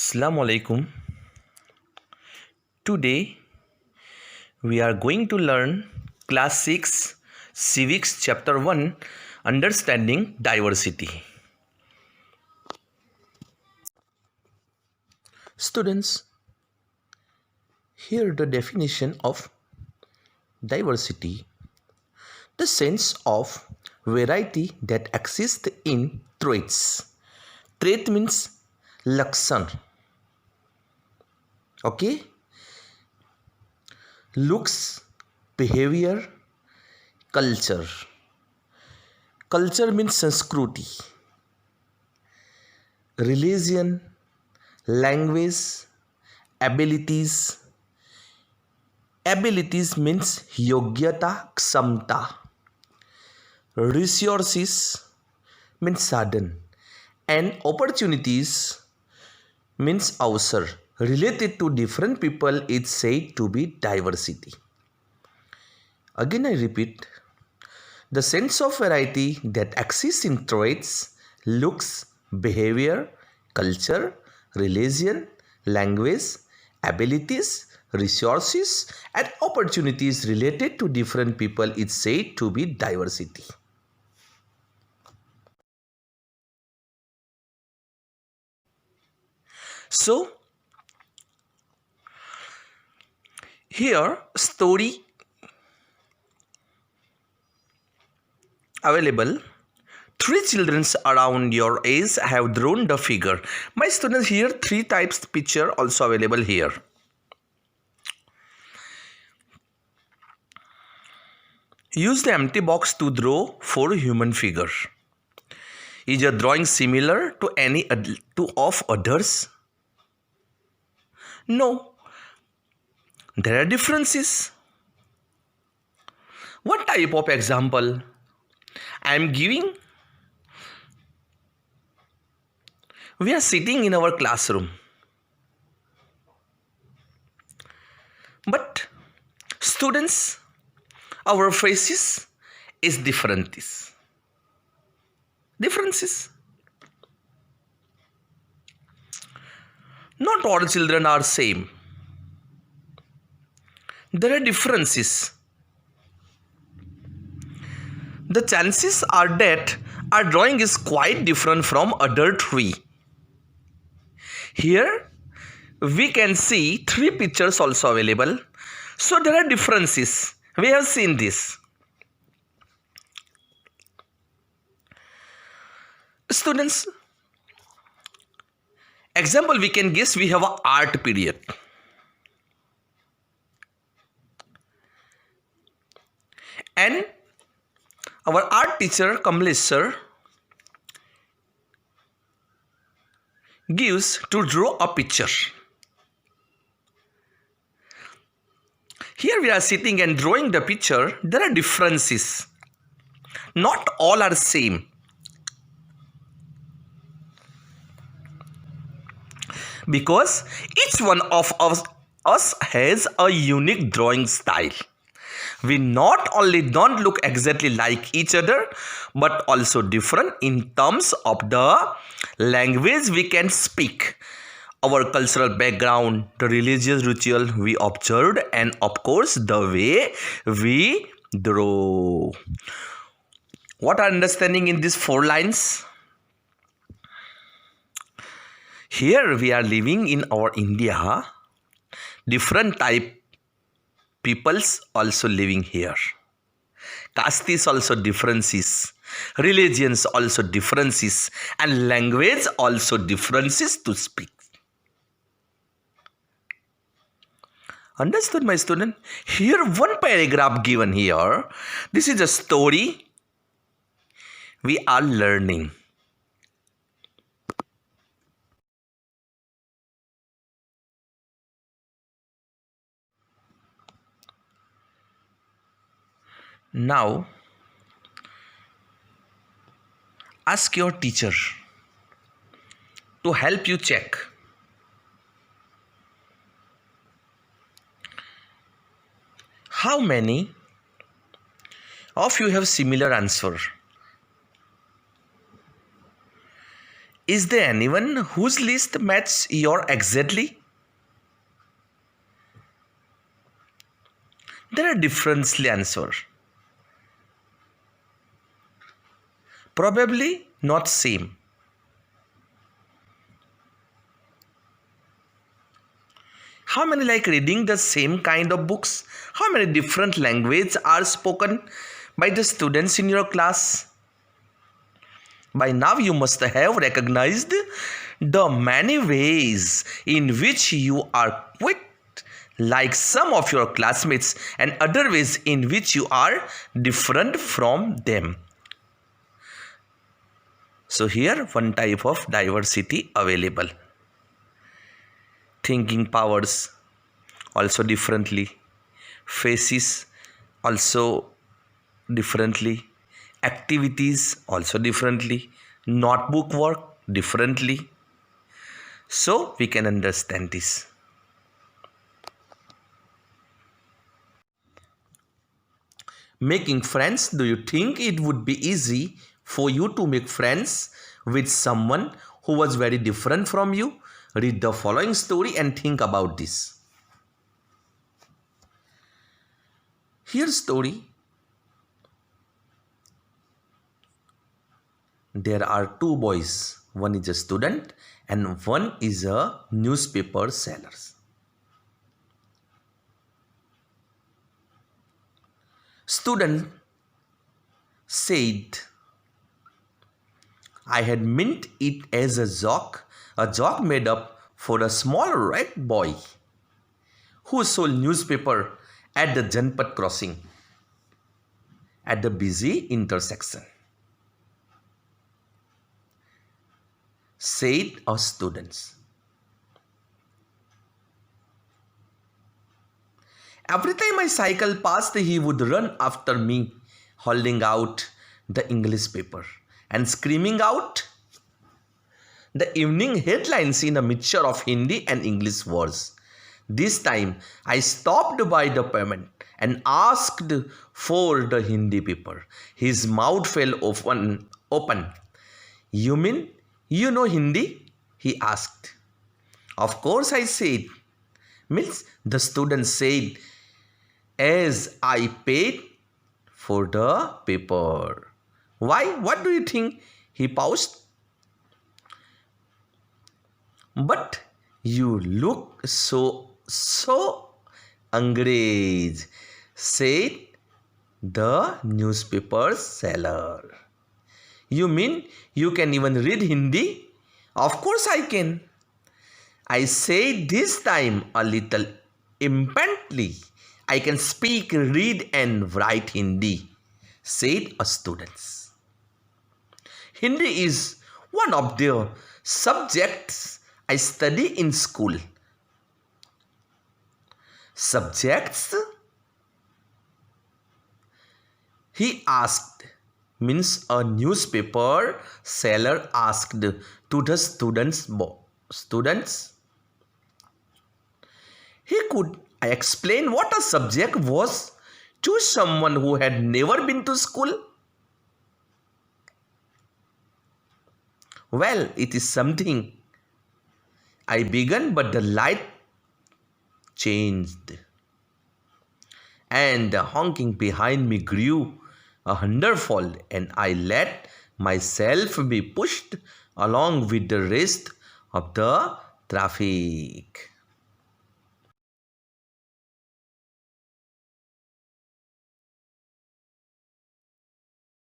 Assalamu alaikum. Today we are going to learn class 6 civics chapter 1 understanding diversity. Students, here the definition of diversity: the sense of variety that exists in traits. Trait means laksan. Okay? Looks, behavior, culture. Culture means sanskruti. Religion, language, abilities. Abilities means yogyata, ksamta. Resources means sadhan. And opportunities means avsar. Related to different people is said to be diversity. Again I repeat, the sense of variety that exists in traits, looks, behavior, culture, religion, language, abilities, resources and opportunities related to different people is said to be diversity. So, here story available. 3 children around your age have drawn the figure. My students, here 3 types picture also available here. Use the empty box to draw 4 human figure. Is your drawing similar to any of others? No. There are differences. What type of example I am giving? We are sitting in our classroom. But students, our faces is differences. Not all children are same. There are differences. The chances are that our drawing is quite different from other 3. Here we can see 3 pictures also available. So there are differences. We have seen this. Students, example we can guess, we have a art period. And our art teacher Kamlesh sir gives to draw a picture. Here we are sitting and drawing the picture. There are differences. Not all are same. Because each one of us has a unique drawing style. We not only don't look exactly like each other, but also different in terms of the language we can speak, our cultural background, the religious ritual we observed, and of course the way we draw. What are understanding in these 4 lines? Here we are living in our India. Different type peoples also living here. Castes also differences. Religions also differences. And language also differences to speak. Understood, my student? Here one paragraph given here. This is a story we are learning. Now, ask your teacher to help you check. How many of you have similar answer? Is there anyone whose list matches your exactly? There are different answers. Probably not same. How many like reading the same kind of books? How many different languages are spoken by the students in your class? By now you must have recognized the many ways in which you are quite like some of your classmates and other ways in which you are different from them. So here one type of diversity available. Thinking powers also differently, faces also differently, activities also differently, notebook work differently. So we can understand this. Making friends, do you think it would be easy for you to make friends with someone who was very different from you? Read the following story and think about this. Here's story. There are two boys. One is a student and one is a newspaper seller. Student said, I had meant it as a joke made up for a small red boy who sold newspaper at the Janpat crossing at the busy intersection. Said a student. Every time I cycle past, he would run after me, holding out the English paper and screaming out the evening headlines in a mixture of Hindi and English words. This time, I stopped by the payment and asked for the Hindi paper. His mouth fell open. You mean you know Hindi? He asked. Of course, I said. Means the student said, as I paid for the paper. Why? What do you think? He paused. But you look so Angrez, said the newspaper seller. You mean you can even read Hindi? Of course I can. I said this time a little impatiently. I can speak, read and write Hindi, said a student. Hindi is one of the subjects I study in school. Subjects? He asked, means a newspaper seller asked to the students. He could explain what a subject was to someone who had never been to school. Well, it is something. I began, but the light changed, and the honking behind me grew 100-fold, and I let myself be pushed along with the rest of the traffic.